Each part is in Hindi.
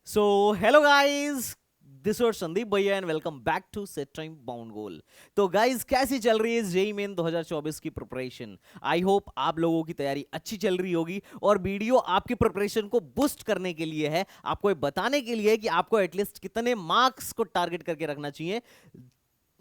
सो हेलो गाइस, दिस और संदीप भैया and welcome back to set time bound goal. तो गाइस, कैसी चल रही है जेई मेन 2024 की प्रिपरेशन? आई होप आप लोगों की तैयारी अच्छी चल रही होगी और वीडियो आपकी प्रिपरेशन को बूस्ट करने के लिए है, आपको ये बताने के लिए है कि आपको एटलीस्ट कितने मार्क्स को टारगेट करके रखना चाहिए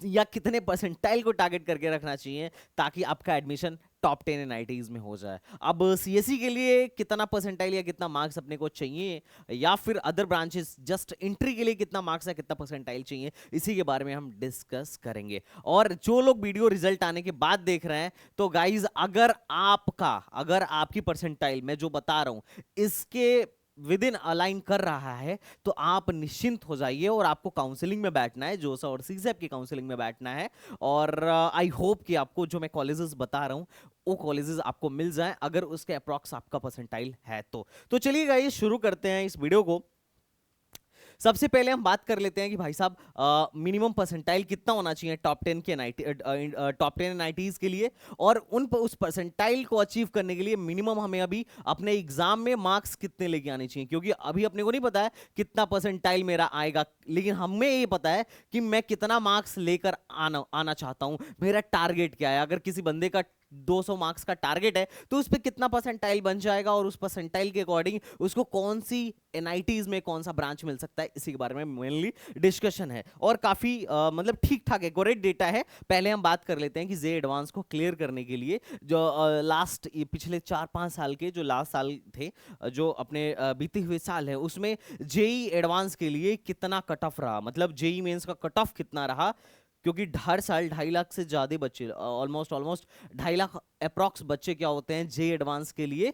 या कितने परसेंटाइल को टारगेट करके रखना चाहिए ताकि आपका एडमिशन टॉप 10 एनआईटीज में हो जाए। अब सीएससी के लिए कितना परसेंटाइल या कितना मार्क्स अपने को चाहिए, या फिर अदर ब्रांचेस जस्ट एंट्री के लिए कितना मार्क्स या कितना परसेंटाइल चाहिए, इसी के बारे में हम डिस्कस करेंगे। और जो लोग वीडियो रिजल्ट आने के बाद देख रहे हैं, तो गाइज अगर आपकी परसेंटाइल मैं जो बता रहा हूं इसके विद इन अलाइन कर रहा है, तो आप निश्चिंत हो जाइए और आपको काउंसलिंग में बैठना है, जोसा और सीसैप की काउंसलिंग में बैठना है। और आई होप कि आपको जो मैं कॉलेजेस बता रहा हूं वो कॉलेजेस आपको मिल जाएं, अगर उसके अप्रॉक्स आपका परसेंटाइल है तो चलिए गाइस, शुरू करते हैं इस वीडियो को। सबसे पहले हम बात कर लेते हैं कि भाई साहब मिनिमम परसेंटाइल कितना होना चाहिए टॉप 10 के टॉप 10 एनआईटीज के लिए, और उस परसेंटाइल को अचीव करने के लिए मिनिमम हमें अभी अपने एग्जाम में मार्क्स कितने लेके आने चाहिए, क्योंकि अभी अपने को नहीं पता है कितना परसेंटाइल मेरा आएगा, लेकिन हमें ये पता है कि मैं कितना मार्क्स लेकर आना आना चाहता हूं, मेरा टारगेट क्या है। अगर किसी बंदे का 200 मार्क्स का टारगेट है तो उस पर कितना परसेंटाइल बन जाएगा, और उस परसेंटाइल के अकॉर्डिंग उसको कौन सी एनआईटीज में कौन सा ब्रांच मिल सकता है, इसी के बारे में मेनली डिस्कशन है। और काफी मतलब ठीक ठाक एक्यूरेट डेटा है। पहले हम बात कर लेते हैं कि जे एडवांस को क्लियर करने के लिए जो लास्ट पिछले 4-5 साल के जो लास्ट साल थे, जो अपने बीते हुए साल है, उसमें जेई एडवांस के लिए कितना कट ऑफ रहा, मतलब जेई मेंस का कट ऑफ कितना रहा। क्योंकि हर साल 2.5 लाख से ज्यादा बच्चे, ऑलमोस्ट ऑलमोस्ट 2.5 लाख अप्रॉक्स बच्चे क्या होते हैं जे एडवांस के लिए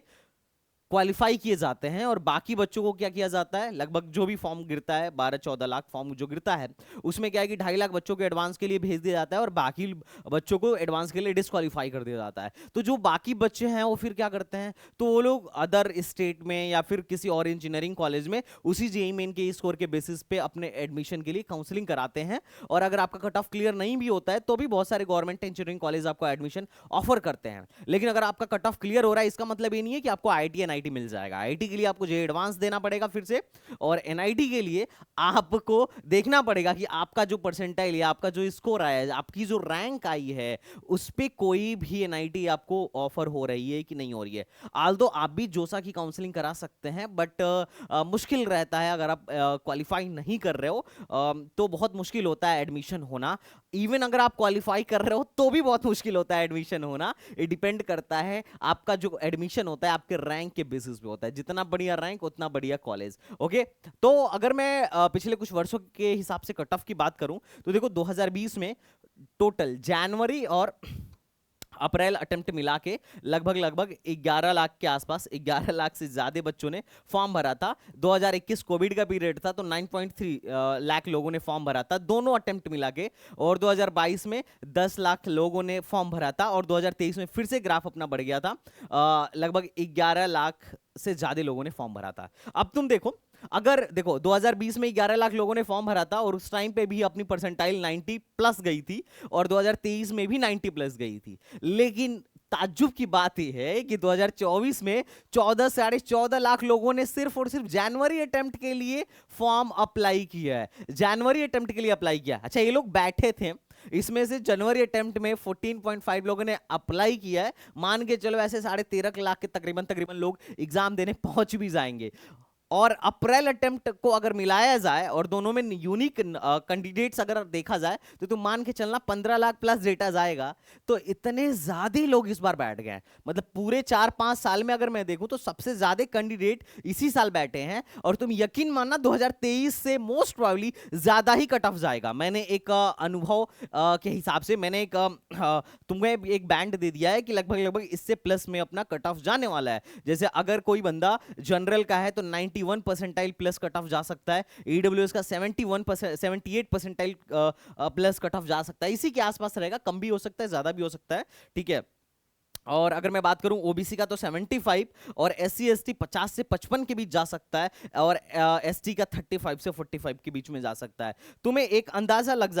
क्वालिफाई किए जाते हैं। और बाकी बच्चों को क्या किया जाता है, लगभग जो भी फॉर्म गिरता है 12-14 लाख फॉर्म जो गिरता है, उसमें क्या है कि 2.5 लाख बच्चों को एडवांस के लिए भेज दिया जाता है और बाकी बच्चों को एडवांस के लिए डिस्क्वालीफाई कर दिया जाता है। तो जो बाकी बच्चे हैं वो फिर क्या करते हैं, तो वो लोग अदर स्टेट में या फिर किसी और इंजीनियरिंग कॉलेज में उसी जेई मेन के स्कोर के बेसिस पे अपने एडमिशन के लिए काउंसलिंग कराते हैं। और अगर आपका कट ऑफ क्लियर नहीं भी होता है तो भी बहुत सारे गवर्नमेंट इंजीनियरिंग कॉलेज आपको एडमिशन ऑफर करते हैं। लेकिन अगर आपका कट ऑफ क्लियर हो रहा है, इसका मतलब ये नहीं है कि आपको आईटी एनआईटी मिल जाएगा। आईटी के लिए आपको जे एडवांस देना पड़ेगा फिर से, और एनआईटी के लिए आपको देखना पड़ेगा कि आपका जो परसेंटाइल है, आपका जो स्कोर आया है, आपकी जो रैंक आई है, उस पे कोई भी एनआईटी आपको ऑफर हो रही है कि नहीं हो रही है। आल्दो आप भी जोसा की काउंसलिंग करा सकते हैं, बट मुश्किल रहता है अगर आप क्वालिफाई नहीं कर रहे हो, तो बहुत मुश्किल होता है एडमिशन होना। इवन अगर आप क्वालिफाई कर रहे हो तो भी बहुत मुश्किल होता है एडमिशन होना। ये डिपेंड करता है, आपका जो एडमिशन होता है आपके रैंक के बेसिस पे होता है, जितना बढ़िया रैंक उतना बढ़िया कॉलेज। ओके, तो अगर मैं पिछले कुछ वर्षों के हिसाब से कट ऑफ की बात करूं, तो देखो 2020 में टोटल जनवरी और अप्रैल अटेम्प्ट मिला के लगभग लगभग 11 लाख के आसपास, 11 लाख से ज्यादा बच्चों ने फॉर्म भरा था। 2021 कोविड का पीरियड था तो 9.3 लाख लोगों ने फॉर्म भरा था दोनों अटेम्प्ट मिला के। और 2022 में 10 लाख लोगों ने फॉर्म भरा था, और 2023 में फिर से ग्राफ अपना बढ़ गया था, लगभग 11 लाख से ज्यादा लोगों ने फॉर्म भरा था। अब तुम देखो, अगर देखो 2020 में 11 लाख लोगों ने फॉर्म भरा था और उस टाइम पे भी अपनी परसेंटाइल 90 प्लस गई थी, और 2023 में भी 90 प्लस गई थी। लेकिन ताज्जुब की बात यह है कि 2024 में 14-14.5 लाख लोगों ने सिर्फ और सिर्फ जनवरी अटेम्प्ट के लिए फॉर्म अप्लाई किया है, जनवरी अटेम्प्ट के लिए अप्लाई किया। अच्छा, ये लोग बैठे थे, इसमें से जनवरी अटेम्प्ट में 14.5 लोगों ने अप्लाई किया है, मान के चलो ऐसे 13.5 लाख के तकरीबन तकरीबन लोग एग्जाम देने पहुंच भी जाएंगे। और अप्रैल अटेम्प्ट को अगर मिलाया जाए और दोनों में यूनिक कैंडिडेट्स अगर देखा जाए, तो तुम मान के चलना 15 लाख प्लस डेटा जाएगा। तो इतने ज्यादा लोग इस बार बैठ गए, मतलब पूरे 4-5 साल में अगर मैं देखूं तो सबसे ज्यादा कैंडिडेट इसी साल बैठे हैं। और तुम यकीन मानना 2023 से मोस्ट प्रोबेबली ज्यादा ही कट ऑफ जाएगा। मैंने एक अनुभव के हिसाब से मैंने एक तुम्हें एक बैंड दे दिया है कि लगभग लगभग इससे प्लस में अपना कट ऑफ जाने वाला है। जैसे अगर कोई बंदा जनरल का है तो 91 परसेंटाइल प्लस कट ऑफ जा सकता है, ईडब्ल्यूएस का 78 परसेंटाइल प्लस कट ऑफ जा सकता है, इसी के आसपास रहेगा, कम भी हो सकता है ज्यादा भी हो सकता है। ठीक है, और अगर मैं बात करूं ओबीसी का तो 75, और एससी एसटी 50 से 55 के बीच जा सकता है, और एसटी का 35 से 45 के बीच में जा सकता है। तुम्हें एक अंदाजा लग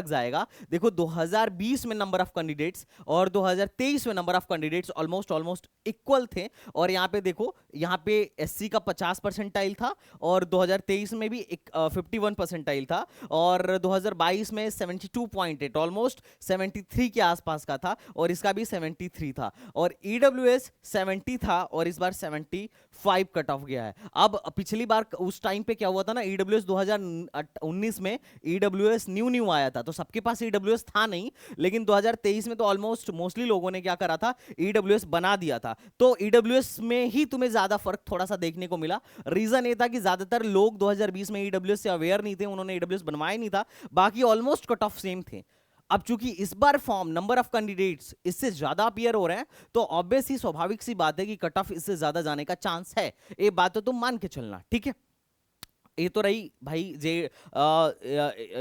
जाएगा। देखो 2020 में नंबर ऑफ कैंडिडेट्स और 2023 में number of candidates almost almost equal थे। और यहाँ पे देखो, यहाँ पे एससी का 50 परसेंटाइल था, और 2023 में भी 51 परसेंटाइल था, और 2022 में 72.8 ऑलमोस्ट 73 के आसपास का था, और इसका भी 73 था। और ईडब्ल्यूएस 70 था, और इस बार 75 कट ऑफ गया है। अब पिछली बार उस टाइम पे क्या हुआ था ना, ईडब्ल्यूएस 2019 में ईडब्ल्यूएस न्यू आया था, तो सबके पास ईडब्ल्यूएस था नहीं। लेकिन 2023 में तो ऑलमोस्ट मोस्टली लोगों ने क्या करा था, ईडब्ल्यूएस बना दिया था। तो ईडब्ल्यूएस में ही तुम्हें ज्यादा फर्क थोड़ा सा देखने को मिला। रीजन ये था कि ज्यादातर लोग 2020 में ईडब्ल्यूएस से अवेयर नहीं थे, उन्होंने ईडब्ल्यूएस बनवाया नहीं था, बाकी ऑलमोस्ट कट ऑफ सेम थे। अब चूंकि इस बार फॉर्म नंबर ऑफ कैंडिडेट्स इससे ज्यादा अपीयर हो रहे हैं, तो ऑब्वियस ही स्वाभाविक सी बात है कि कट ऑफ इससे ज्यादा जाने का चांस है। ये बात तो तुम मान के चलना, ठीक है। ये तो रही भाई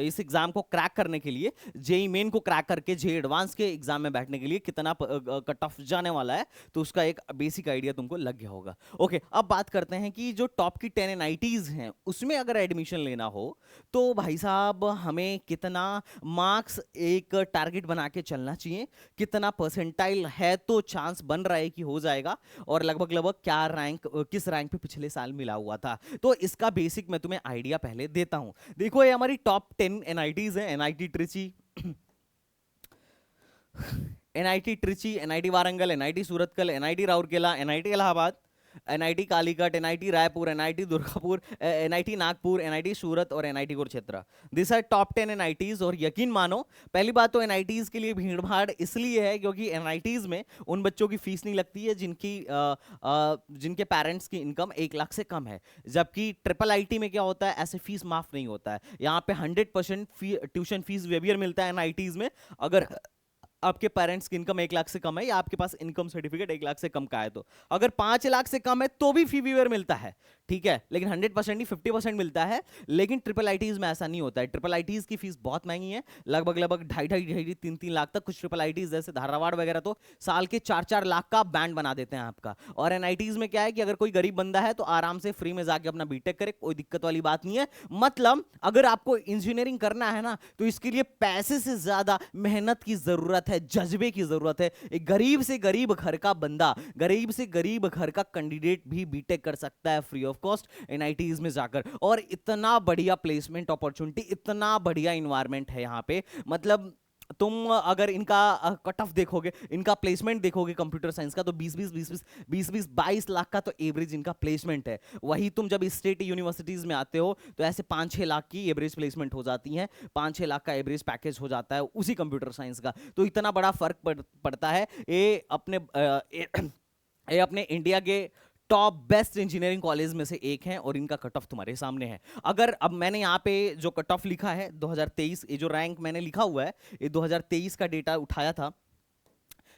इस एग्जाम को क्रैक करने के लिए, जेई मेन को क्रैक करके जे एडवांस के एग्जाम में बैठने के लिए कितना कट ऑफ जाने वाला है, तो उसका एक बेसिक आइडिया तुमको लग गया होगा। ओके, अब बात करते हैं कि जो टॉप की 10 एनआईटीज हैं उसमें अगर एडमिशन लेना हो तो भाई साहब हमें कितना मार्क्स एक टारगेट बना के चलना चाहिए, कितना परसेंटाइल है तो चांस बन रहा है कि हो जाएगा, और लगभग लगभग क्या रैंक, किस रैंक पे पिछले साल मिला हुआ था। तो इसका बेसिक मैं तुम्हें आइडिया पहले देता हूं। देखो ये हमारी टॉप 10 एनआईटीज हैं। NIT Trichy, NIT Trichy, NIT Warangal, NIT Surathkal, NIT Rourkela, NIT Allahabad, NIT Calicut, NIT Raipur, NIT Durgapur, NIT Nagpur, NIT Surat और NIT Kurukshetra. This are top 10 NITs. और यकीन मानो, पहली बात तो एनआईटीज के लिए भीड़ भाड़ इसलिए है क्योंकि एनआईटीज में उन बच्चों की फीस नहीं लगती है जिनके पेरेंट्स की इनकम 1 लाख से कम है। जबकि ट्रिपल आईटी में क्या होता है, ऐसे फीस माफ नहीं होता है। यहाँ पे 100% ट्यूशन फीस वेवियर मिलता है एनआईटीज में, अगर आपके पेरेंट्स की इनकम 1 लाख से कम है, या आपके पास इनकम सर्टिफिकेट 1 लाख से कम का है। तो अगर 5 लाख से कम है तो भी फी वेवर मिलता है, ठीक है, लेकिन 100% नहीं 50% मिलता है। लेकिन ट्रिपल आईटीज में ऐसा नहीं होता है। ट्रिपल आईटीज की फीस बहुत महंगी है, लगभग लगभग 2.5-3 लाख तक। कुछ ट्रिपल आईटीज जैसे धारावाड़ वगैरह तो साल के 4-4 लाख का बैंड बना देते हैं आपका। और एनआईटीज में क्या है कि अगर कोई गरीब बंदा है तो आराम से फ्री में जाके अपना बीटेक करे, कोई दिक्कत वाली बात नहीं है। मतलब अगर आपको इंजीनियरिंग करना है ना, तो इसके लिए पैसे से ज्यादा मेहनत की जरूरत है, जज्बे की जरूरत है। एक गरीब से गरीब घर का बंदा, गरीब से गरीब घर का कैंडिडेट भी बीटेक कर सकता है फ्री ऑफ कॉस्ट एनआईटीज में जाकर। और इतना बढ़िया प्लेसमेंट अपॉर्चुनिटी, इतना बढ़िया इन्वायरमेंट है यहाँ पे। मतलब तुम अगर इनका कट ऑफ देखोगे, इनका प्लेसमेंट देखोगे कंप्यूटर साइंस का, तो 22 लाख का तो एवरेज इनका प्लेसमेंट है। वही तुम जब स्टेट यूनिवर्सिटीज में आते हो तो ऐसे 5-6 लाख की एवरेज प्लेसमेंट हो जाती है, 5-6 लाख का एवरेज पैकेज हो जाता है उसी कंप्यूटर साइंस का। तो इतना बड़ा फर्क पड़ता है। ये अपने इंडिया के टॉप बेस्ट इंजीनियरिंग कॉलेज में से एक है, और इनका कट ऑफ तुम्हारे सामने है। अगर अब मैंने यहाँ पे जो कट ऑफ लिखा है 2023, ये जो रैंक मैंने लिखा हुआ है, ये 2023 का डेटा उठाया था।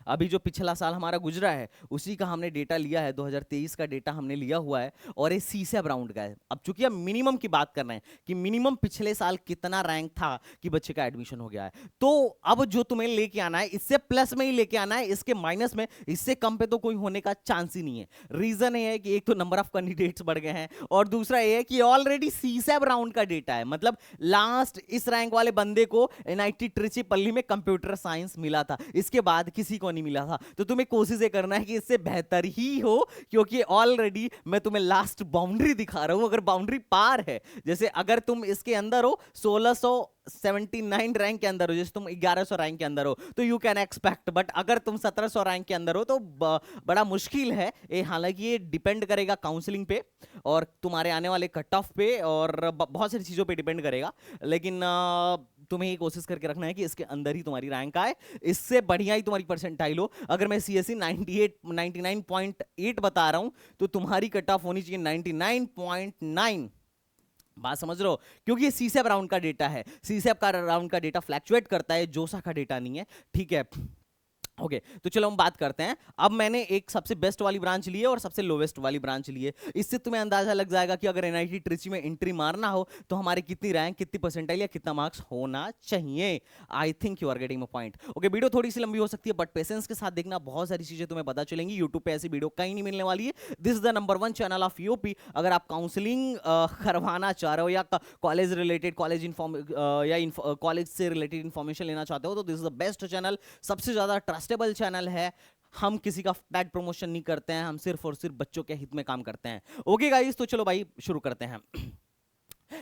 अभी जो पिछला साल हमारा गुजरा है उसी का हमने डेटा लिया है, 2023 का डेटा हमने लिया हुआ है, और ये सीसैब राउंड का है। अब चूंकि हम मिनिमम की बात कर रहे हैं कि मिनिमम पिछले साल कितना रैंक था कि बच्चे का एडमिशन हो गया है, तो अब जो तुम्हें लेके आना है इससे प्लस में ही लेके आना है, इसके माइनस में, इससे कम पे तो कोई होने का चांस ही नहीं है। रीजन ये है कि एक तो नंबर ऑफ कैंडिडेट्स बढ़ गए हैं, और दूसरा ये है कि ऑलरेडी सीसैब राउंड का डेटा है। मतलब लास्ट इस रैंक वाले बंदे को एनआईटी ट्रिचीपल्ली में कंप्यूटर साइंस मिला था, इसके बाद किसी को नहीं मिला था। तो तुम्हें कोशिश ये करना है कि इससे बेहतर ही हो, क्योंकि ऑलरेडी मैं तुम्हें लास्ट बाउंड्री दिखा रहा हूं। अगर बाउंड्री पार है, जैसे अगर तुम इसके अंदर हो 1679 रैंक के अंदर हो, जैसे तुम 1100 रैंक के अंदर हो, तो यू कैन एक्सपेक्ट। बट अगर तुम 1700 रैंक के अंदर हो तो बड़ा मुश्किल है ये। हालांकि ये डिपेंड करेगा काउंसलिंग पे और तुम्हारे आने वाले कट ऑफ पे और बहुत सारी चीजों पे डिपेंड करेगा। लेकिन तुम्हें ये कोशिश करके रखना है कि इसके अंदर ही तुम्हारी रैंक आए, इससे बढ़िया ही तुम्हारी परसेंटाइल हो। अगर मैं सीएससी 99.8 बता रहा हूं तो तुम्हारी कट ऑफ होनी चाहिए 99.9। बात समझ रहे हो? क्योंकि ये सीसैब राउंड का डेटा है, सीसैब का राउंड का डेटा फ्लैक्चुएट करता है, जोसा का डेटा नहीं है, ठीक है। ओके तो चलो हम बात करते हैं। अब मैंने एक सबसे बेस्ट वाली ब्रांच ली है और सबसे लोवेस्ट वाली ब्रांच ली है। इससे तुम्हें अंदाजा लग जाएगा कि अगर एनआईटी ट्रिची में एंट्री मारना हो तो हमारी कितनी रैंक, कितनी परसेंटाइल या कितना मार्क्स होना चाहिए। I think you are getting my point. Okay video थोड़ी सी लंबी हो सकती है बट पेशेंस के साथ देखना, बहुत सारी चीजें तुम्हें पता चलेंगी। यूट्यूब पे ऐसी वीडियो कहीं नहीं मिलने वाली है। This is the number 1 channel of UP. अगर आप काउंसलिंग करवाना चाह रहे हो या कॉलेज रिलेटेड, कॉलेज इन्फॉर्म या कॉलेज से रिलेटेड इन्फॉर्मेशन लेना चाहते हो तो this is the best channel, सबसे ज्यादा ट्रस्टेबल चैनल है। हम किसी का पैड प्रमोशन नहीं करते हैं, हम सिर्फ और सिर्फ बच्चों के हित में काम करते हैं। ओके गाइस तो चलो भाई शुरू करते हैं।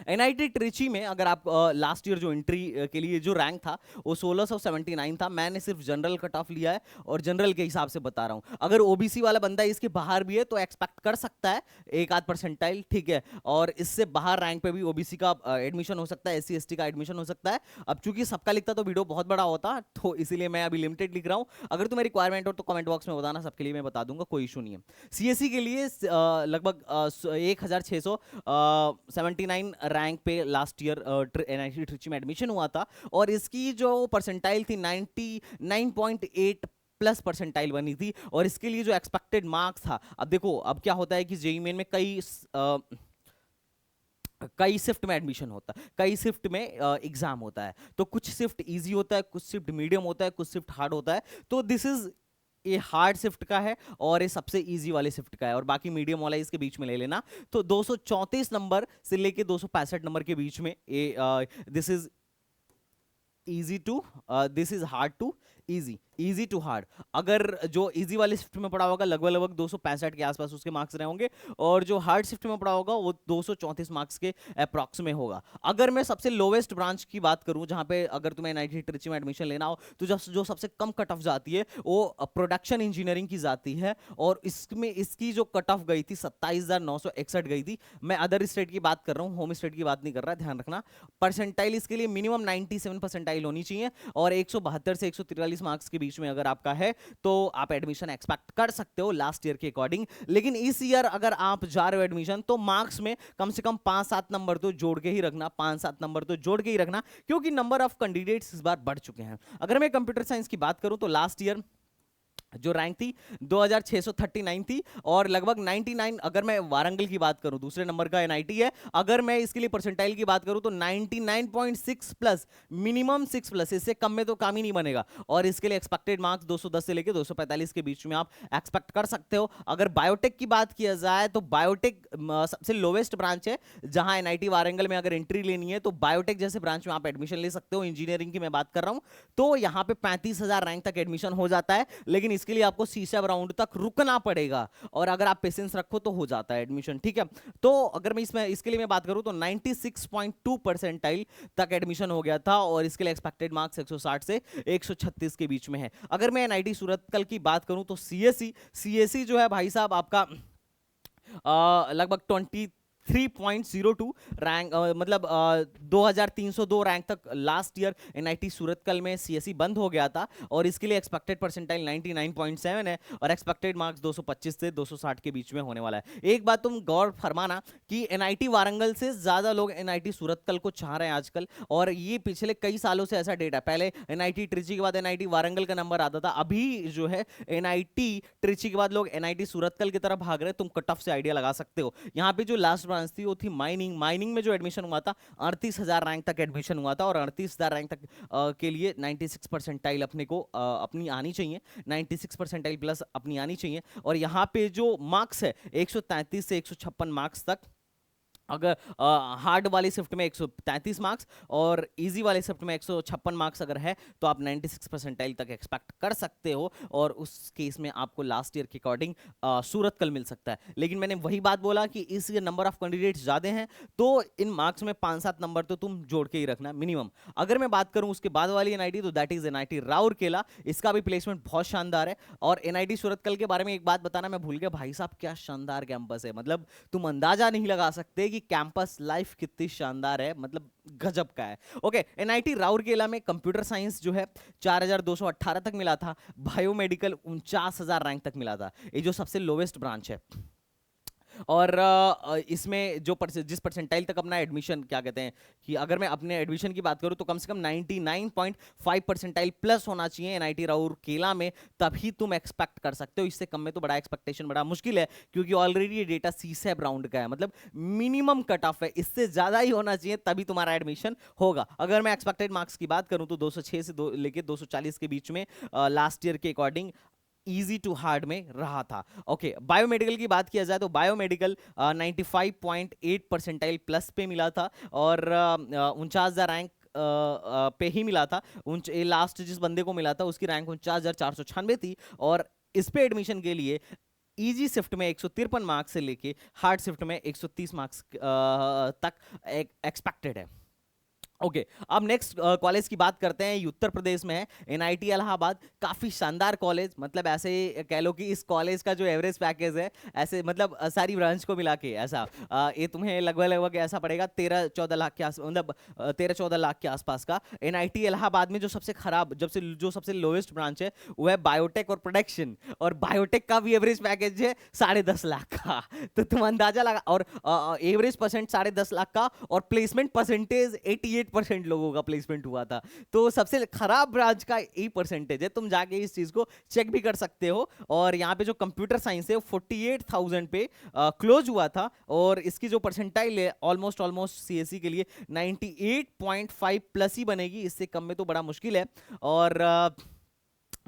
एनआईटी ट्रिची में अगर आप लास्ट ईयर जो एंट्री के लिए जो रैंक था वो 1679 था। मैंने सिर्फ जनरल कट ऑफ लिया है और जनरल के हिसाब से बता रहा हूं। अगर ओबीसी वाला बंदा इसके बाहर भी है तो एक्सपेक्ट कर सकता है एक आध परसेंटाइल, ठीक है। और इससे बाहर रैंक पे भी ओबीसी का एडमिशन हो सकता है, एससी एसटी का एडमिशन हो सकता है। अब चूंकि सबका लिखता तो वीडियो बहुत बड़ा होता, तो इसीलिए मैं अभी लिमिटेड लिख रहा हूं। अगर तुम्हें रिक्वायरमेंट हो तो कमेंट बॉक्स में बताना, सबके लिए मैं बता दूंगा, कोई इशू नहीं है। सीएससी के लिए लगभग 1679 रैंक पे लास्ट ईयर एनआईटी ट्रिची में एडमिशन हुआ था और इसकी जो परसेंटाइल थी 99.8 प्लस परसेंटाइल बनी थी। और इसके लिए जो एक्सपेक्टेड मार्क्स था, अब देखो अब क्या होता है कि जेईई मेन में कई शिफ्ट में एडमिशन होता है, कई शिफ्ट में एग्जाम होता है। तो कुछ शिफ्ट इजी होता है, कुछ शिफ्ट मीडियम होता है, कुछ शिफ्ट हार्ड होता है। तो दिस इज ये हार्ड शिफ्ट का है और ये सबसे इजी वाले शिफ्ट का है और बाकी मीडियम वाला इसके बीच में ले लेना। तो 234 नंबर से लेके 265 नंबर के बीच में ये this is easy to this is hard to easy, easy to hard. अगर जो इजी वाले शिफ्ट में पढ़ा होगा लगभग लगभग 265 के आसपास उसके मार्क्स रहे होंगे और जो हार्ड शिफ्ट में पढ़ा होगा वो 234 मार्क्स के अप्रॉक्स में होगा। अगर मैं सबसे लोवेस्ट ब्रांच की बात करूं जहां पे अगर तुम्हें एनआईटी ट्रिची में एडमिशन लेना हो तो जो सबसे कम कट ऑफ जाती है वो प्रोडक्शन इंजीनियरिंग की जाती है और इसमें इसकी जो कट ऑफ गई थी 27,961 गई थी। मैं अदर स्टेट की बात कर रहा हूँ, होम स्टेट की बात नहीं कर रहा, ध्यान रखना। परसेंटाइल इसके लिए मिनिमम 97 परसेंटाइल होनी चाहिए और 172 से 143 मार्क्स के बीच में अगर आपका है तो आप एडमिशन एक्सपेक्ट कर सकते हो लास्ट ईयर के अकॉर्डिंग। लेकिन इस ईयर अगर आप जा रहे हो एडमिशन तो मार्क्स में कम से कम 5-7 नंबर तो जोड़ के ही रखना, 5-7 नंबर तो जोड़ के ही रखना, क्योंकि नंबर ऑफ कैंडिडेट्स इस बार बढ़ चुके हैं। अगर मैं कंप्यूटर साइंस की बात करूं तो लास्ट ईयर जो रैंक थी 2639 थी और लगभग 99। अगर मैं वारंगल की बात करूं, दूसरे नंबर का एनआईटी है, अगर मैं इसके लिए परसेंटाइल की बात करूं तो 99.6 प्लस, मिनिमम 6 प्लस, इससे कम में तो काम ही नहीं बनेगा। और इसके लिए एक्सपेक्टेड मार्क्स 210 से लेकर 245 के बीच में आप एक्सपेक्ट कर सकते हो। अगर बायोटेक की बात किया जाए तो बायोटेक सबसे लोवेस्ट ब्रांच है जहां एनआईटी वारंगल में अगर एंट्री लेनी है तो बायोटेक जैसे ब्रांच में आप एडमिशन ले सकते हो। इंजीनियरिंग की मैं बात कर रहा हूं तो यहां पे 35,000 रैंक तक एडमिशन हो जाता है, लेकिन इसके लिए आपको सीसैब राउंड तक रुकना पड़ेगा और अगर आप पेशेंस रखो तो हो जाता है एडमिशन, ठीक है। तो अगर मैं इसके लिए मैं बात करूं तो 96.2 परसेंटाइल तक एडमिशन हो गया था और इसके लिए एक्सपेक्टेड मार्क्स 160 से 136 के बीच में है। अगर मैं एनआईटी सूरतकल की बात करूं तो सीएससी जो है भाई साहब आपका लगभग 23.02 रैंक, मतलब 2302 रैंक तक लास्ट ईयर एनआईटी सूरतकल में सीएससी बंद हो गया था और इसके लिए एक्सपेक्टेड परसेंटाइल 99.7 है और एक्सपेक्टेड मार्क्स 225 से 260 के बीच में होने वाला है। एक बात तुम गौर फरमाना कि एनआईटी वारंगल से ज्यादा लोग एनआईटी सूरतकल को चाह रहे हैं आजकल, और ये पिछले कई सालों से ऐसा डेटा, पहले एनआईटी ट्रिची के बाद एनआईटी वारंगल का नंबर आता था, अभी जो है एनआईटी ट्रिची के बाद लोग एनआईटी सूरतकल की तरफ भाग रहे हैं। तुम कट ऑफ से आइडिया लगा सकते हो। यहाँ पे जो लास्ट थी वो थी माइनिंग में जो एडमिशन हुआ था 38,000 रैंक तक एडमिशन हुआ था और 38,000 रैंक तक के लिए 96 परसेंटाइल अपने को अपनी आनी चाहिए, 96 परसेंटाइल प्लस अपनी आनी चाहिए। और यहाँ पे जो मार्क्स है 133 से 156 मार्क्स तक, अगर हार्ड वाली शिफ्ट में 133 मार्क्स और इजी वाले शिफ्ट में 156 मार्क्स अगर है तो आप 96 परसेंटाइल तक एक्सपेक्ट कर सकते हो और उस केस में आपको लास्ट ईयर के अकॉर्डिंग सूरतकल मिल सकता है। लेकिन मैंने वही बात बोला कि इस ईयर नंबर ऑफ कैंडिडेट्स ज़्यादा हैं तो इन मार्क्स में 5-7 नंबर तो तुम जोड़ के ही रखना मिनिमम। अगर मैं बात करूँ उसके बाद वाली एनआईटी तो दैट इज एनआईटी राउरकेला। इसका भी प्लेसमेंट बहुत शानदार है। और एनआईटी सूरतकल के बारे में एक बात बताना मैं भूल गया भाई साहब, क्या शानदार कैंपस है, मतलब तुम अंदाजा नहीं लगा सकते कैंपस लाइफ कितनी शानदार है, मतलब गजब का है। ओके, एनआईटी राउरकेला में कंप्यूटर साइंस जो है 4,218 तक मिला था, बायोमेडिकल 49,000 रैंक तक मिला था, ये जो सबसे लोवेस्ट ब्रांच है। और इसमें जो जिस परसेंटाइल तक अपना एडमिशन क्या कहते हैं कि अगर मैं अपने एडमिशन की बात करूं तो कम से कम 99.5 परसेंटाइल प्लस होना चाहिए एनआईटी राउरकेला में, तभी तुम एक्सपेक्ट कर सकते हो। इससे कम में तो बड़ा एक्सपेक्टेशन बड़ा मुश्किल है, क्योंकि ऑलरेडी ये डेटा सीसैब राउंड का है, मतलब मिनिमम कट ऑफ है, इससे ज्यादा ही होना चाहिए तभी तुम्हारा एडमिशन होगा। अगर मैं एक्सपेक्टेड मार्क्स की बात करूं तो 206 से लेके 240 के बीच में लास्ट ईयर के अकॉर्डिंग इजी टू हार्ड में रहा था। ओके, बायोमेडिकल की बात किया जाए तो बायोमेडिकल 95.8 परसेंटाइल प्लस पे मिला था और 49,000 रैंक पे ही मिला था। लास्ट जिस बंदे को मिला था उसकी रैंक 49,496 थी और इस पे एडमिशन के लिए इजी शिफ्ट में 153 मार्क्स से लेके हार्ड शिफ्ट में 130 मार्क्स तक एक्सपेक्टेड है। ओके अब नेक्स्ट कॉलेज की बात करते हैं, ये उत्तर प्रदेश में है, एनआईटी इलाहाबाद। काफी शानदार कॉलेज, मतलब ऐसे कह लो कि इस कॉलेज का जो एवरेज पैकेज है ऐसे मतलब सारी ब्रांच को मिला के ऐसा ये तुम्हें लगभग लगभग ऐसा पड़ेगा 13-14 लाख के आस मतलब 13-14 लाख के आसपास का। एनआईटी इलाहाबाद में जो सबसे खराब जो सबसे लोएस्ट ब्रांच है वो है बायोटेक और प्रोडक्शन, और बायोटेक का भी एवरेज पैकेज है 10.5 लाख का। तो तुम अंदाजा लगा, और एवरेज परसेंट 10.5 लाख का और प्लेसमेंट परसेंटेज 88% लोगों का प्लेसमेंट हुआ था। तो सबसे खराब ब्रांच का यही परसेंटेज है, तुम जाके इस चीज को चेक भी कर सकते हो। और यहाँ पे जो कंप्यूटर साइंस है 48,000 पे क्लोज हुआ था, और इसकी जो परसेंटाइल है ऑलमोस्ट सीएससी के लिए 98.5 प्लस ही बनेगी, इससे कम में तो बड़ा मुश्किल है। और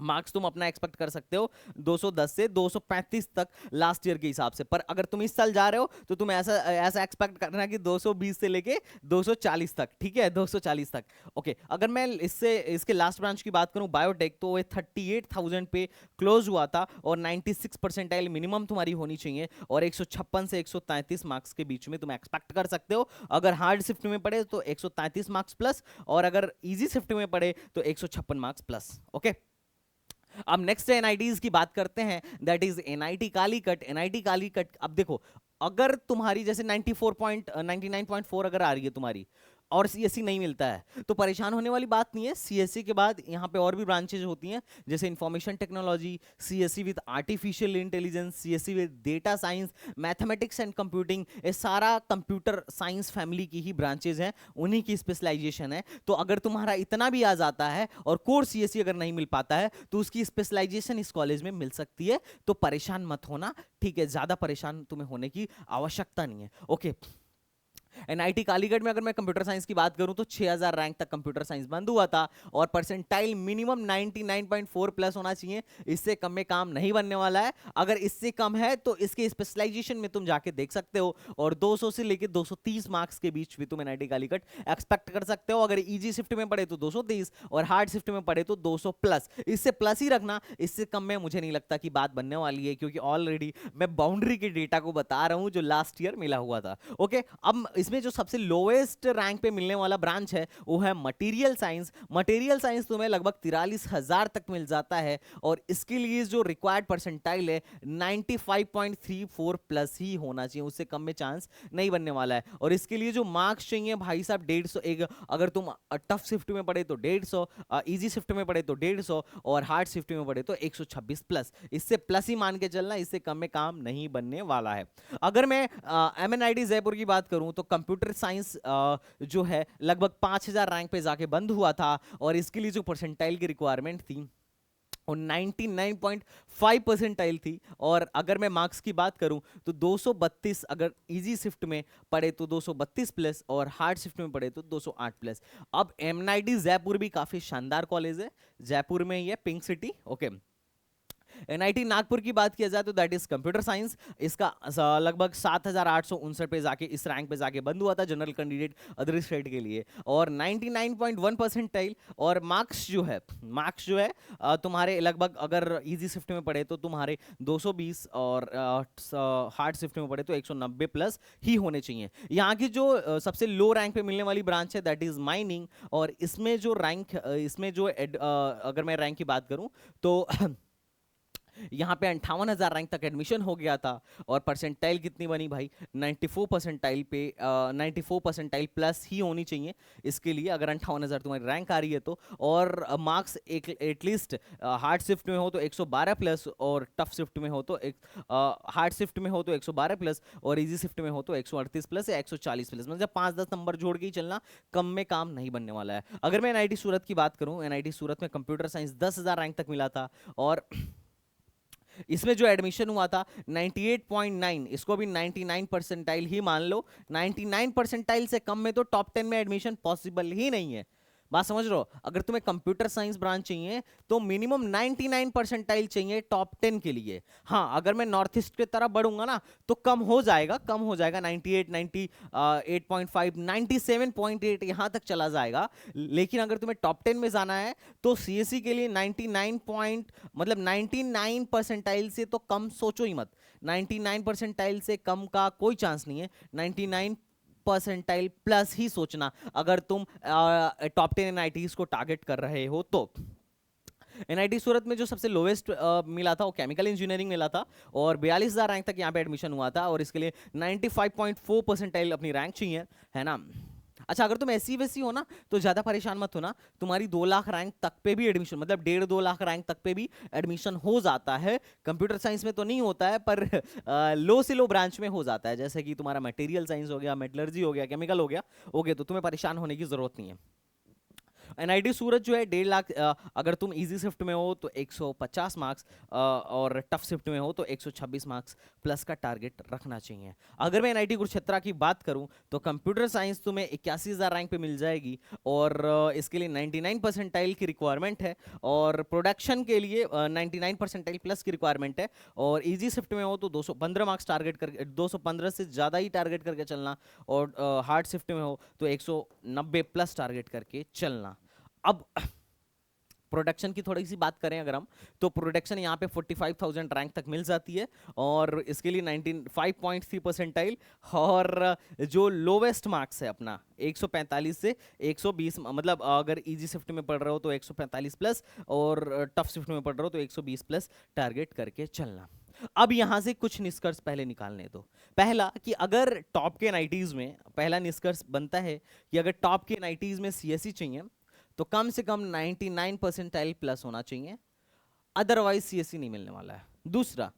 मार्क्स तुम अपना एक्सपेक्ट कर सकते हो 210 से 235 तक लास्ट ईयर के हिसाब से। पर अगर तुम इस साल जा रहे हो तो तुम ऐसा एक्सपेक्ट करना कि 220 से लेके 240 तक, ठीक है, 240 तक। ओके, अगर मैं इसके लास्ट ब्रांच की बात करूं बायोटेक, तो ये 38,000 पे क्लोज हुआ था और 96 परसेंटाइल मिनिमम तुम्हारी होनी चाहिए, और 156 से 133 मार्क्स के बीच में तुम एक्सपेक्ट कर सकते हो। अगर हार्ड शिफ्ट में पढ़े तो 133 मार्क्स प्लस, और अगर इजी शिफ्ट में पढ़े तो 156 मार्क्स प्लस। ओके, अब नेक्स्ट एनआईटीज की बात करते हैं, that is NIT Calicut. NIT Calicut, अब देखो अगर तुम्हारी जैसे 99.4 अगर आ रही है तुम्हारी और सीएससी नहीं मिलता है तो परेशान होने वाली बात नहीं है। सीएससी के बाद यहाँ पे और भी ब्रांचेज होती हैं, जैसे information technology, CSC with artificial intelligence, CSC with data science, mathematics and computing. ये सारा कंप्यूटर साइंस फैमिली की ही ब्रांचेज हैं, उन्हीं की स्पेशलाइजेशन है। तो अगर तुम्हारा इतना भी आ जाता है और कोर सीएससी अगर नहीं मिल पाता है तो उसकी स्पेशलाइजेशन इस कॉलेज में मिल सकती है, तो परेशान मत होना, ठीक है, ज्यादा परेशान तुम्हें होने की आवश्यकता नहीं है। ओके, एनआईटी कालीगढ़ में अगर मैं कंप्यूटर साइंस की बात करूं तो 6,000 रैंक तक कंप्यूटर साइंस बंद हुआ था, और परसेंटाइल मिनिमम 99.4 प्लस होना चाहिए, इससे कम में काम नहीं बनने वाला है। अगर इससे कम है तो इसके स्पेशलाइजेशन में तुम जाके देख सकते हो, और 200 से लेकर 230 मार्क्स के बीच भी तुम एनआईटी कालीगढ़ एक्सपेक्ट कर सकते हो। अगर इजी शिफ्ट में पढ़े तो 230 और हार्ड शिफ्ट में पढ़े तो 200 प्लस, इससे प्लस ही रखना, इससे कम में मुझे नहीं लगता कि बात बनने वाली है, क्योंकि ऑलरेडी मैं बाउंड्री के डेटा को बता रहा हूं जो लास्ट ईयर मिला हुआ था। ओके, अब इसमें जो सबसे लोएस्ट रैंक पे मिलने वाला ब्रांच है वो है मटेरियल साइंस। मटेरियल साइंस तुम्हें लगभग 43,000 तक मिल जाता है, और इसके लिए जो रिक्वायर्ड परसेंटाइल है 95.34 प्लस ही होना चाहिए, उससे कम में चांस नहीं बनने वाला है। और इसके लिए जो मार्क्स चाहिए भाई साहब 150, एक अगर तुम टफ शिफ्ट में पढ़े तो 150, इजी शिफ्ट में पढ़े तो 150, और हार्ड शिफ्ट में पढ़े तो 126 प्लस, इससे प्लस ही मान के चलना, इससे कम में काम नहीं बनने वाला है। अगर मैं एमएनआईटी जयपुर की बात करूं तो कंप्यूटर साइंस जो है लगभग 5,000 रैंक पे जाके बंद हुआ था, और इसके लिए जो परसेंटाइल की रिक्वायरमेंट थी और 99.5 परसेंटाइल थी। और अगर मैं मार्क्स की बात करूं तो 232 अगर इजी शिफ्ट में पढ़े तो 232 प्लस, और हार्ड शिफ्ट में पढ़े तो 208 प्लस। अब एमएनआईटी जयपुर भी काफी शानदार कॉलेज है, जयपुर में ही है, pink city. Okay, NIT Nagpur की बात किया जाए तो दैट इज कंप्यूटर साइंस, इसका लगभग 7,859 पे जाके इस रैंक पे जाके बंद हुआ था जनरल कैंडिडेट अदर स्टेट के लिए, और 99.1 परसेंटाइल। और मार्क्स जो है तुम्हारे लगभग अगर इजी शिफ्ट में पढ़े तो तुम्हारे 220, और हार्ड शिफ्ट में पढ़े तो 190 प्लस ही होने चाहिए। यहाँ की जो सबसे लो रैंक पे मिलने वाली ब्रांच है दैट इज माइनिंग, और इसमें जो अगर मैं रैंक की बात करूं तो यहाँ पे 58,000 रैंक तक एडमिशन हो गया था। और परसेंटाइल कितनी बनी भाई, 94 परसेंटाइल पे 94 परसेंटाइल प्लस ही होनी चाहिए इसके लिए, अगर 58,000 तुम्हारी रैंक आ रही है तो। और मार्क्स एक एटलीस्ट हार्ड शिफ्ट में हो तो 112 प्लस, और टफ शिफ्ट में हो तो हार्ड शिफ्ट में हो तो 112 प्लस, और इजी शिफ्ट में हो तो 138 प्लस या 140 प्लस, मतलब 5-10 नंबर जोड़ के ही चलना, कम में काम नहीं बनने वाला है। अगर मैं एनआईटी सूरत की बात करूं, एनआईटी सूरत में कंप्यूटर साइंस 10,000 रैंक तक मिला था, और इसमें जो एडमिशन हुआ था 98.9, इसको भी 99 परसेंटाइल ही मान लो। 99 परसेंटाइल से कम में तो टॉप 10 में एडमिशन पॉसिबल ही नहीं है। बात समझ रहे हो? अगर तुम्हें कंप्यूटर साइंस ब्रांच चाहिए तो मिनिमम 99 परसेंटाइल चाहिए टॉप 10 के लिए। हाँ, अगर मैं नॉर्थ ईस्ट की तरफ बढ़ूंगा ना तो कम हो जाएगा, 98, 98.5, 97.8 यहां तक चला जाएगा। लेकिन अगर तुम्हें टॉप 10 में जाना है तो सीएससी के लिए 99 परसेंटाइल से तो कम सोचो ही मत। 99 परसेंटाइल से कम का कोई चांस नहीं है, 99 परसेंटाइल प्लस ही सोचना अगर तुम टॉप 10 एनआईटीज को टारगेट कर रहे हो तो। एनआईटी सूरत में जो सबसे लोवेस्ट मिला था वो केमिकल इंजीनियरिंग मिला था, और 42,000 रैंक तक यहाँ पे एडमिशन हुआ था, और इसके लिए 95.4 परसेंटाइल अपनी रैंक चाहिए, है ना। अच्छा, अगर तुम ऐसी वैसी हो ना तो ज्यादा परेशान मत हो ना, तुम्हारी 2 लाख रैंक तक पे भी एडमिशन, मतलब 1.5-2 लाख रैंक तक पे भी एडमिशन हो जाता है। कंप्यूटर साइंस में तो नहीं होता है, पर लो से लो ब्रांच में हो जाता है, जैसे कि तुम्हारा मटेरियल साइंस हो गया, मेटलर्जी हो गया, केमिकल हो गया, ओके, तो तुम्हें परेशान होने की जरूरत नहीं है। एनआईटी सूरत जो है 1.5 लाख, अगर तुम इजी शिफ्ट में हो तो 150 मार्क्स, और टफ शिफ्ट में हो तो 126 मार्क्स प्लस का टारगेट रखना चाहिए। अगर मैं एनआईटी कुरुक्षेत्र की बात करूं तो कंप्यूटर साइंस तुम्हें 81,000 रैंक पे मिल जाएगी, और इसके लिए 99 परसेंटाइल की रिक्वायरमेंट है, और प्रोडक्शन के लिए 99 परसेंटाइल प्लस की रिक्वायरमेंट है, और इजी शिफ्ट में हो तो 215 मार्क्स टारगेट करके, 215 से ज़्यादा ही टारगेट करके चलना, और हार्ड शिफ्ट में हो तो 190 प्लस टारगेट करके चलना। अब प्रोडक्शन की थोड़ी सी बात करें अगर हम, तो प्रोडक्शन यहाँ पे 45,000 रैंक तक मिल जाती है, और इसके लिए 95.3 परसेंटाइल, और जो लोवेस्ट मार्क्स है अपना 145 से 120, मतलब अगर इजी शिफ्ट में पढ़ रहे हो तो 145 प्लस, और टफ शिफ्ट में पढ़ रहे हो तो 120 प्लस टारगेट करके चलना। अब यहां से कुछ निष्कर्ष पहले निकालने दो। पहला, कि अगर टॉप के एनआईटीज में, पहला निष्कर्ष बनता है कि अगर टॉप के एनआईटीज में सीएससी चाहिए तो कम से कम 99 परसेंटाइल प्लस होना चाहिए, अदरवाइज सीएससी नहीं मिलने वाला है। दूसरा,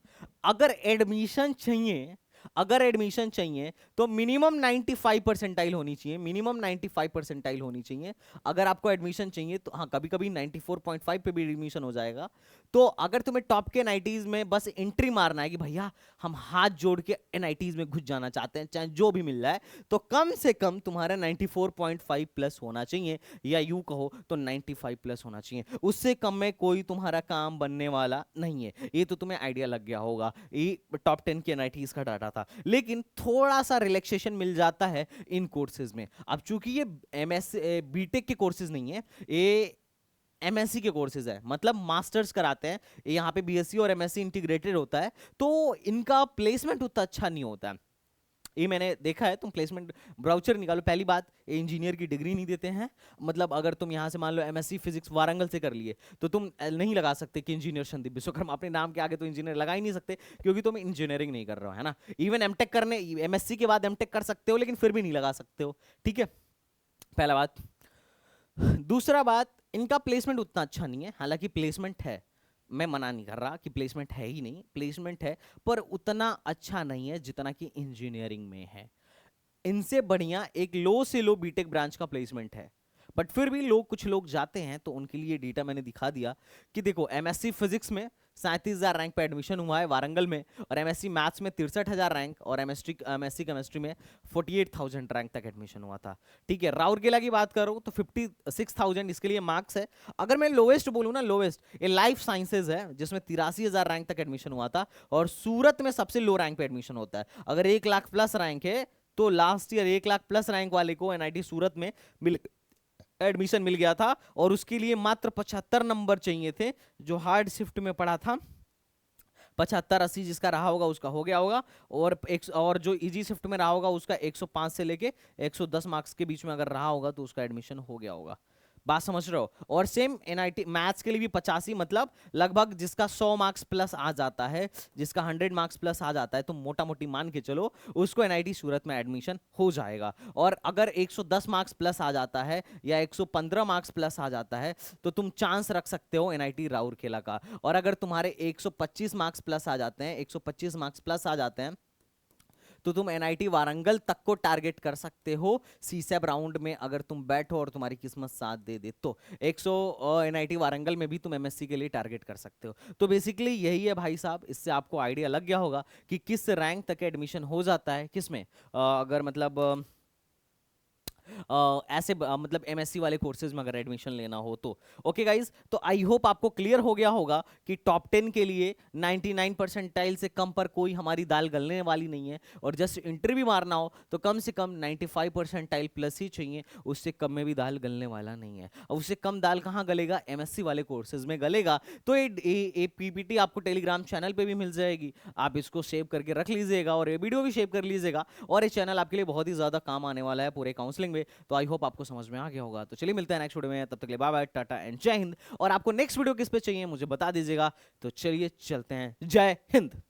अगर एडमिशन चाहिए, अगर एडमिशन चाहिए तो मिनिमम 95 परसेंटाइल होनी चाहिए, मिनिमम 95 परसेंटाइल होनी चाहिए। अगर आपको एडमिशन चाहिए तो हाँ, कभी कभी 94.5 पे भी एडमिशन हो जाएगा। तो अगर तुम्हें टॉप के एनआईटीज में बस एंट्री मारना है कि भैया हम हाथ जोड़ के एनआईटीज में घुस जाना चाहते हैं, चाहे जो भी मिल रहा है, तो कम से कम तुम्हारा 94.5 प्लस होना चाहिए, या यूं कहो तो 95 प्लस होना चाहिए। उससे कम में कोई तुम्हारा काम बनने वाला नहीं है। ये तो तुम्हें आइडिया लग गया होगा, ये टॉप 10 के एनआईटीज का डाटा था। लेकिन थोड़ा सा रिलैक्सेशन मिल जाता है इन कोर्सेज में। अब चूंकि ये एमएससी बीटेक के कोर्सेज नहीं है, ये एमएससी के कोर्सेज है, मतलब मास्टर्स कराते हैं यहाँ पे, बीएससी और एमएससी इंटीग्रेटेड होता है, तो इनका प्लेसमेंट उतना अच्छा नहीं होता है। ये मैंने देखा है। तुम प्लेसमेंट ब्राउचर निकालो, पहली बात इंजीनियर की डिग्री नहीं देते हैं, मतलब अगर तुम यहाँ से मान लो एमएससी फिजिक्स वारंगल से कर लिए तो तुम नहीं लगा सकते कि इंजीनियर संदीप विश्वकर्मा, अपने नाम के आगे तो इंजीनियर लगा ही नहीं सकते, क्योंकि तुम इंजीनियरिंग नहीं कर रहे हो, है ना। इवन एमटेक करने, एमएससी के बाद एमटेक कर सकते हो, लेकिन फिर भी नहीं लगा सकते हो, ठीक है, पहला बात। दूसरा बात, इनका प्लेसमेंट उतना अच्छा नहीं है, हालांकि प्लेसमेंट है, मैं मना नहीं कर रहा कि प्लेसमेंट है ही नहीं, प्लेसमेंट है, पर उतना अच्छा नहीं है जितना कि इंजीनियरिंग में है। इनसे बढ़िया एक लो से लो बीटेक ब्रांच का प्लेसमेंट है, बट फिर भी लोग, कुछ लोग जाते हैं, तो उनके लिए डेटा मैंने दिखा दिया कि देखो, एमएससी फिजिक्स में 37,000 रैंक पे एडमिशन हुआ है वारंगल में, और एमएससी मैथ्स में 63,000 रैंक, और एमएससी केमिस्ट्री में 48,000 रैंक तक एडमिशन हुआ था, ठीक है। राउरकेला की बात करूं तो 56,000 इसके लिए मार्क्स है। अगर मैं लोवेस्ट बोलूं ना, लोवेस्ट ये लाइफ साइंसेज है, जिसमें 83,000 रैंक तक एडमिशन हुआ था, और सूरत में सबसे लो रैंक पे एडमिशन होता है। अगर 1 लाख प्लस रैंक है तो last year 1 lakh plus rank वाले को एनआईटी सूरत में एडमिशन मिल गया था, और उसके लिए मात्र 75 नंबर चाहिए थे, जो हार्ड शिफ्ट में पढ़ा था। 75-80 जिसका रहा होगा उसका हो गया होगा, और जो इजी शिफ्ट में रहा होगा उसका 105 से लेके 110 मार्क्स के बीच में अगर रहा होगा तो उसका एडमिशन हो गया होगा। बात समझ रहे हो? और सेम एनआईटी मैथ्स के लिए भी 85, मतलब लगभग जिसका 100 मार्क्स प्लस आ जाता है, जिसका 100 मार्क्स प्लस आ जाता है, तो मोटा मोटी मान के चलो उसको एनआईटी सूरत में एडमिशन हो जाएगा। और अगर 110 मार्क्स प्लस आ जाता है या 115 मार्क्स प्लस आ जाता है तो तुम चांस रख सकते हो एनआईटी राउरकेला का। और अगर तुम्हारे 125 मार्क्स प्लस आ जाते हैं, 125 मार्क्स प्लस आ जाते हैं, तो तुम एनआईटी वारंगल तक को टारगेट कर सकते हो सीसैब राउंड में, अगर तुम बैठो और तुम्हारी किस्मत साथ दे दे तो 100 एनआईटी वारंगल में भी तुम एमएससी के लिए टारगेट कर सकते हो। तो बेसिकली यही है भाई साहब, इससे आपको आइडिया लग गया होगा कि किस रैंक तक एडमिशन हो जाता है किस में, अगर मतलब ऐसे मतलब एमएससी वाले कोर्सेज में अगर एडमिशन लेना हो तो। ओके गाइज, तो आई होप आपको क्लियर हो गया होगा कि टॉप 10 के लिए 99 परसेंटाइल से कम पर कोई हमारी दाल गलने वाली नहीं है, और जस्ट इंटरव्यू मारना हो तो कम से कम 95 परसेंटाइल प्लस ही चाहिए, उससे कम में भी दाल गलने वाला नहीं है। और उससे कम दाल कहाँ गलेगा? एमएससी वाले कोर्सेज में गलेगा। तो ये पीपीटी आपको टेलीग्राम चैनल पे भी मिल जाएगी, आप इसको सेव करके रख लीजिएगा और ये वीडियो भी सेव कर लीजिएगा, और ये चैनल आपके लिए बहुत ही ज्यादा काम आने वाला है पूरे काउंसलिंग में। तो आई होप आपको समझ में आ गया होगा। तो चलिए मिलते हैं नेक्स्ट वीडियो में, तब तक के लिए बाय बाय, टाटा एंड जय हिंद। और आपको नेक्स्ट वीडियो किस पे चाहिए मुझे बता दीजिएगा। तो चलिए चलते हैं, जय हिंद।